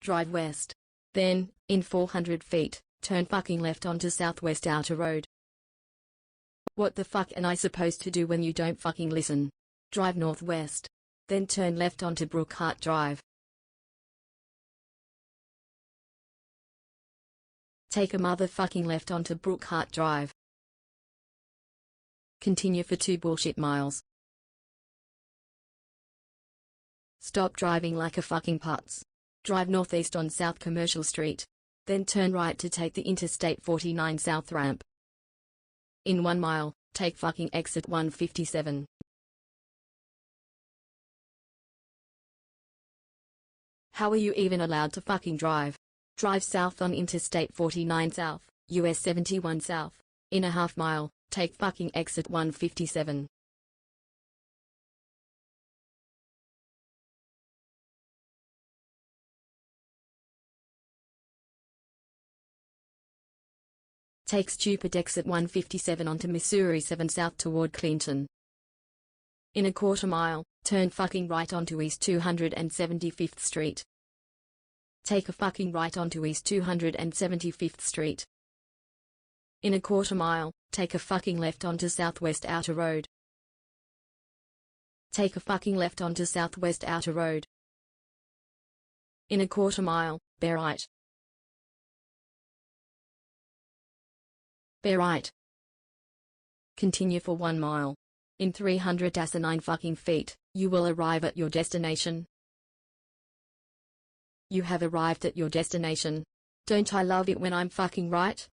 drive west. Then, in 400 feet, turn fucking left onto Southwest Outer Road. What the fuck am I supposed to do when you don't fucking listen? Drive northwest. Then turn left onto Brookhart Drive. Take a motherfucking left onto Brookhart Drive. Continue for 2 bullshit miles. Stop driving like a fucking putz. Drive northeast on South Commercial Street. Then turn right to take the Interstate 49 South ramp. In 1 mile, take fucking exit 157. How are you even allowed to fucking drive? Drive south on Interstate 49 South, US 71 South. In a half mile, take fucking exit 157. Take stupid exit 157 onto Missouri 7 South toward Clinton. In a quarter mile, turn fucking right onto East 275th Street. Take a fucking right onto East 275th Street. In a quarter mile, take a fucking left onto Southwest Outer Road. Take a fucking left onto Southwest Outer Road. In a quarter mile, bear right. Bear right. Continue for 1 mile. In 309 fucking feet, you will arrive at your destination. You have arrived at your destination. Don't I love it when I'm fucking right?